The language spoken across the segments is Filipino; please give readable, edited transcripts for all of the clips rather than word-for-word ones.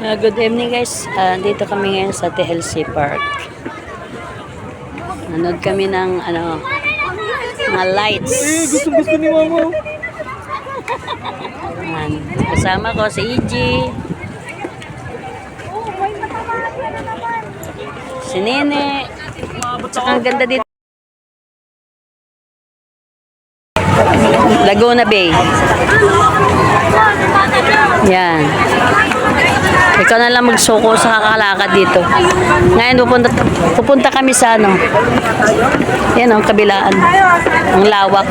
Good evening guys. Dito kami ngayon sa TLC Park. Nanood kami ng mga lights. Gusto ni Mama. Ayan. Kasama ko si EG. Si Nene. Tsaka ang ganda dito. Laguna Bay. Yan. Ikaw na lang magsuko sa kakalakad dito. Ngayon pupunta kami sa yan ang kabilaan. Ang lawak.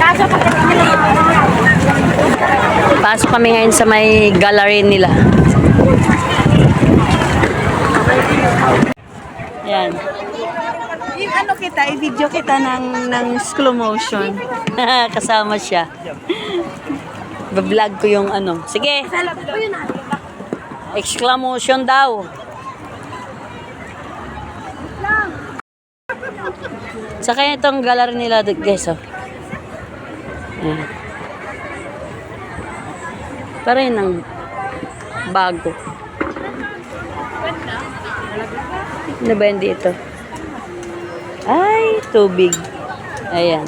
Pasok kami ngayon sa may gallery nila. Yan. Kita, i-video kita ng slow motion. Kasama siya. Bablog ko yung Sige. Exclamation daw. Saka itong gallery nila guys, oh. Ayan. Parang ng bago. Ano ba yun dito? Ay, tubig. Ayan.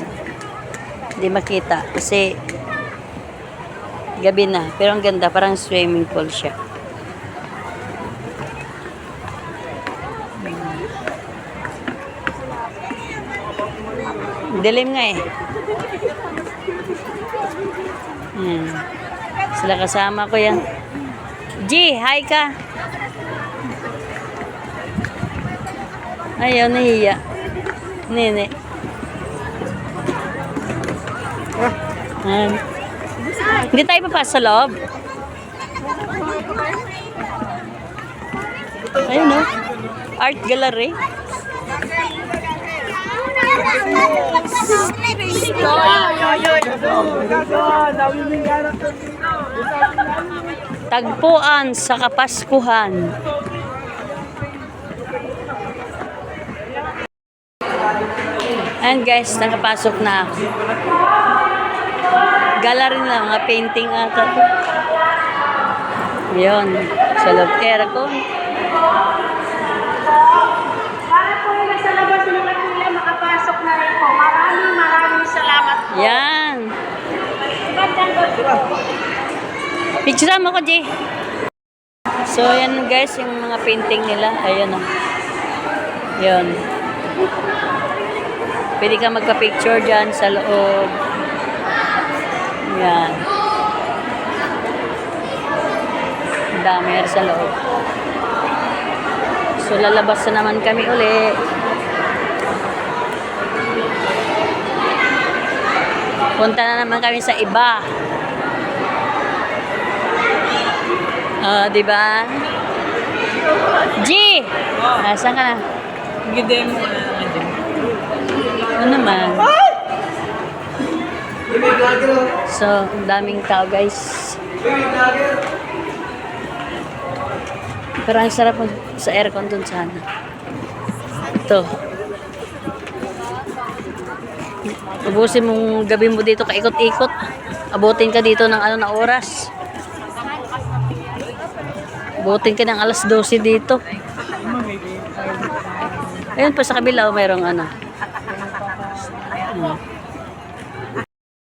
Hindi makita kasi gabi na. Pero ang ganda, parang swimming pool siya. Dilim nga eh. Sila kasama ko yan. G, hi ka. Ayaw, nahiya. Nene. Hindi tayo papasok sa loob. Ayun no. Art gallery. Tagpuan sa Kapaskuhan. Ayan guys, nakapasok na ako. Gallery na, mga painting ata. Yun, sa loob aircon. Para po yung nasa labas ng kanila, makapasok na rin po. Maraming salamat po. Yan. Picture mo ko, Jay. So, yan guys, yung mga painting nila. Ayan o. Yun. Pwede ka magka-picture dyan sa loob. Yan. Dami sa loob. So, lalabas na naman kami uli. Punta na naman kami sa iba. Diba? G! Saan ka na? Gide mo. Ano naman? So, daming tao guys. Pero ang sarap sa aircon dun sana. Ito. Ubusin mong gabi mo dito, kaikot-ikot. Abutin ka dito ng na oras. Abutin ka ng alas 12 dito. Ayun pa sa kabila, mayroong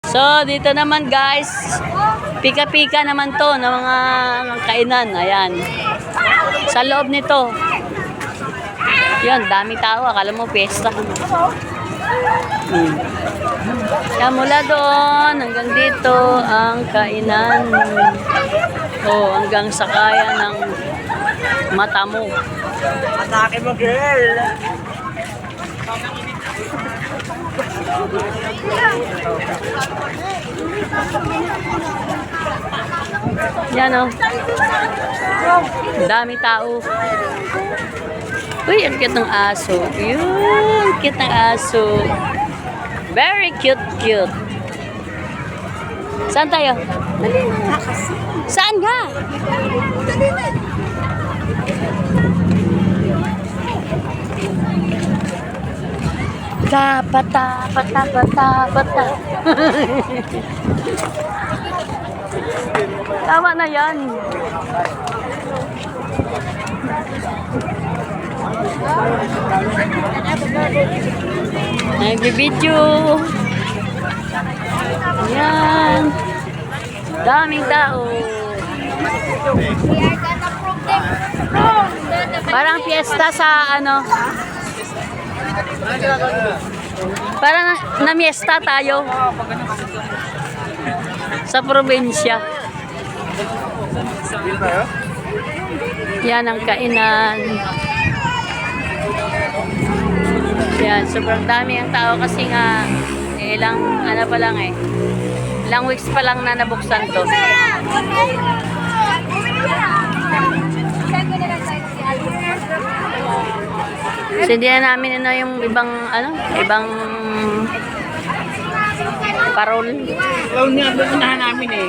So, dito naman guys, pika-pika naman to ng mga kainan. Ayan. Sa loob nito. Yan, dami tao. Akala mo pesta. Kaya mula doon hanggang dito ang kainan. Hanggang sa kaya ng mata mo. Atake mo, girl. Yan o. Dami tao. Uy, ang cute ng aso. Yun, cute ng aso. Very cute, cute. Saan tayo? Saan nga? Pata. Tama na yan. Nagbibidyo. Ayan. Daming tao. Parang fiesta sa ano. Parang na-miesta tayo. Sa probinsya. Yan ang kainan. Yan, sobrang dami ang tao kasi nga ilang ano pa lang eh. Ilang weeks pa lang na nabuksan to. So, hindi na namin ano yung ibang parol. Unahan namin eh.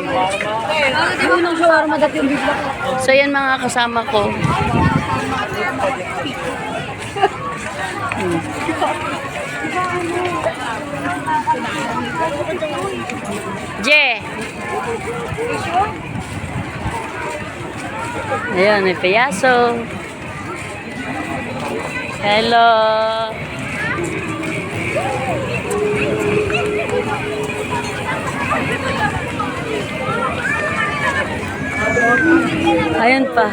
So yan mga kasama ko. Je. Ayan, may payaso. Hello. Ayun pa.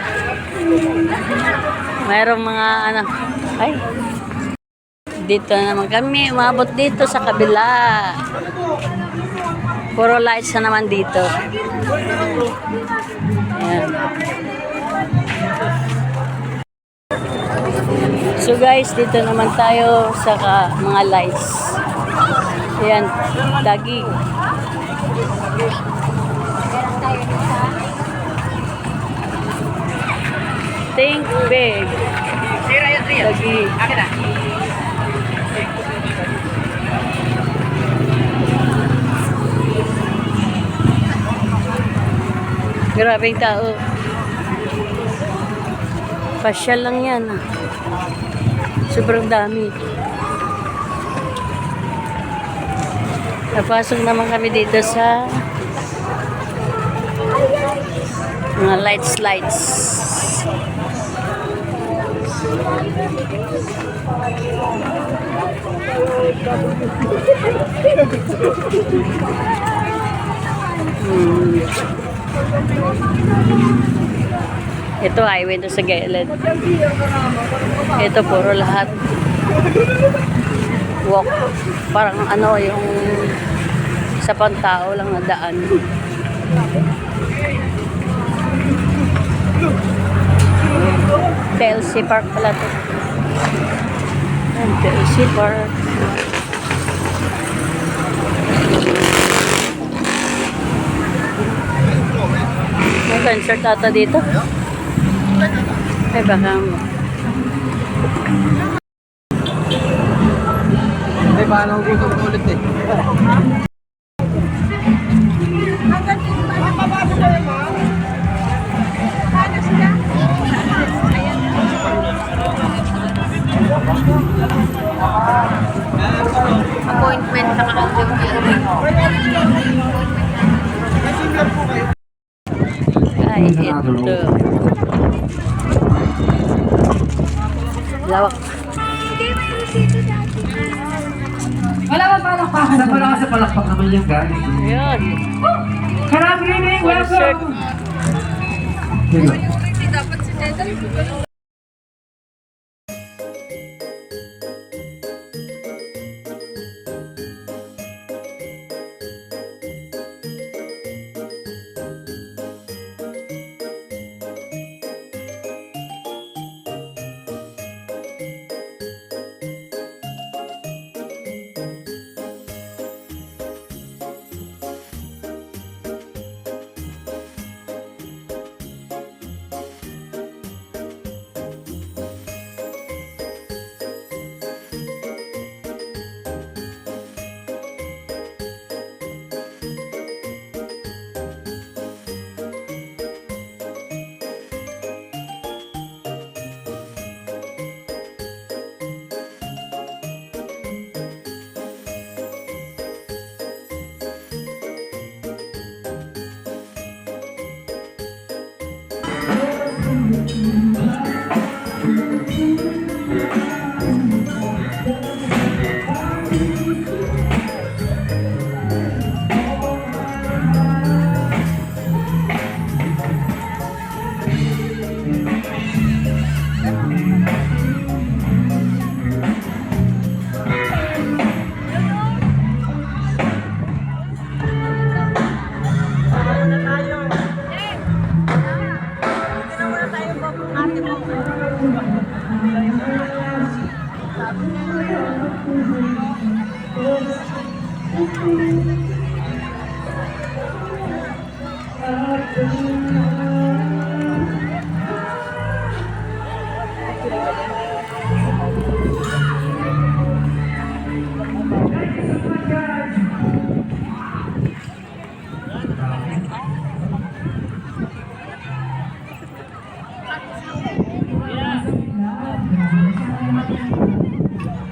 Mayroong mga ano. Ay. Dito naman kami. Umabot dito sa kabila. Puro lights na naman dito. Ayan. So guys, dito naman tayo sa mga lights. Ayan. Daging. Think big. Lagi. Grabe yung tao. Pasyal lang yan. Sobrang dami. Napasok naman kami dito sa mga lights. Ito highway to sa gilid. Ito puro lahat walk. Parang ano yung sa pantao lang na daan. TLC Park pala to. TLC Park. May concert ata dito. Ay baka Ay, paano gusto ko ulit eh. appointment sa Ay, ito. Lawak. Wala ba palakpakan? Wala kasi palakpak naman yung galing. Ayan. Karang rinig, Concert. welcome!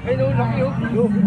Ay, no, laki yun.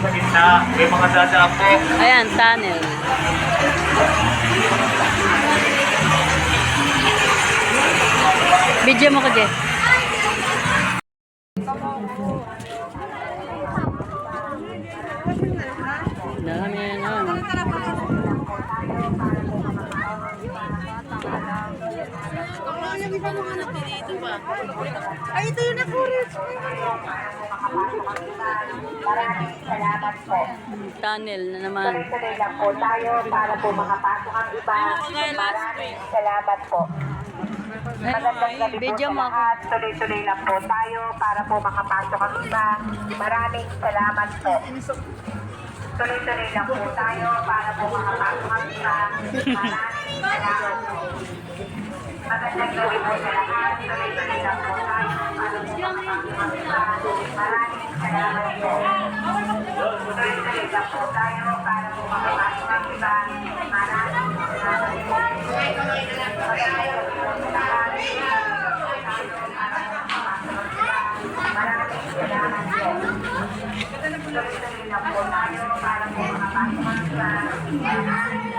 Sa gitna, may mga dadaan po. Ayan, tunnel. Video mo ko, Je. Dami yan. Ay, ito yung nakurit. Maraming salamat po. Tunnel na naman. Tuloy-tuloy lang po tayo para po makapasok ang iba. Maraming salamat po. Magandang gabi po Video sa mo ako. lahat. Tuloy-tuloy lang po tayo para po makapasok ang iba. Maraming salamat po. Tuloy-tuloy lang po tayo para po makapasok ang iba. Maraming salamat po. Magandang gabi po sa lahat. Tuloy-tuloy lang po tayo para po makapasok ang iba. Maraming salamat po. Tuloy-tuloy lang po tayo para po makapasok ang iba. Maraming salamat po. Maraming salamat po. Tuloy-tuloy lang po tayo para po makapasok ang iba. Maraming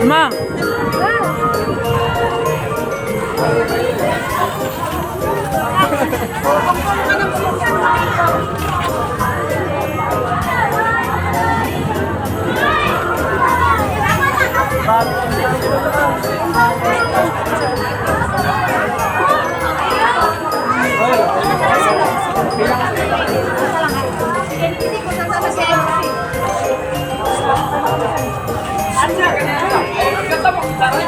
Ma! Hindi ko sasama siya. Ako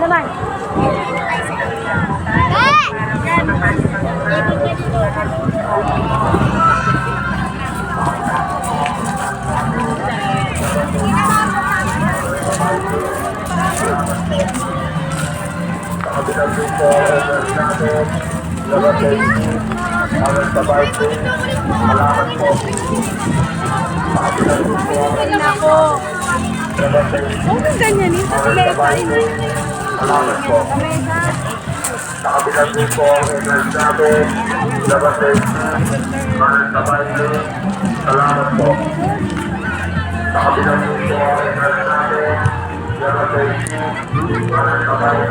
naman. Nakabilang din po ang entrance namin. Labas na yung kanan sa bahay. Salamat po. Nakabilang din po ang entrance namin. Labas na yung kanan sa bahay.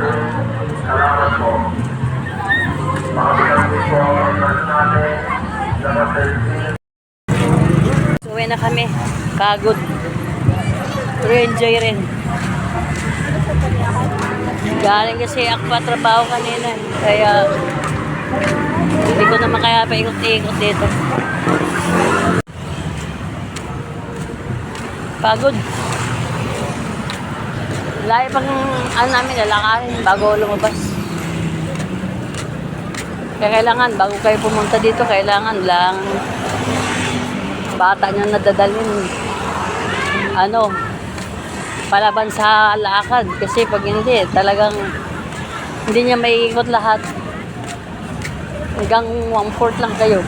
Salamat po. Nakabilang din po ang entrance namin. Labas na yung Uwi na kami. Kagod. Pero enjoy rin. Galing kasi ako pa trabaho kanina. Kaya hindi ko naman kaya paikot-ikot dito. Pagod. Lahi pang ano namin lalakarin bago lumabas. Kaya kailangan, bago kayo pumunta dito, kailangan lang bata nyo nadadalhin palaban sa lakad. Kasi pag hindi, talagang hindi niya maiikot lahat. Hanggang 1/4 lang kayo.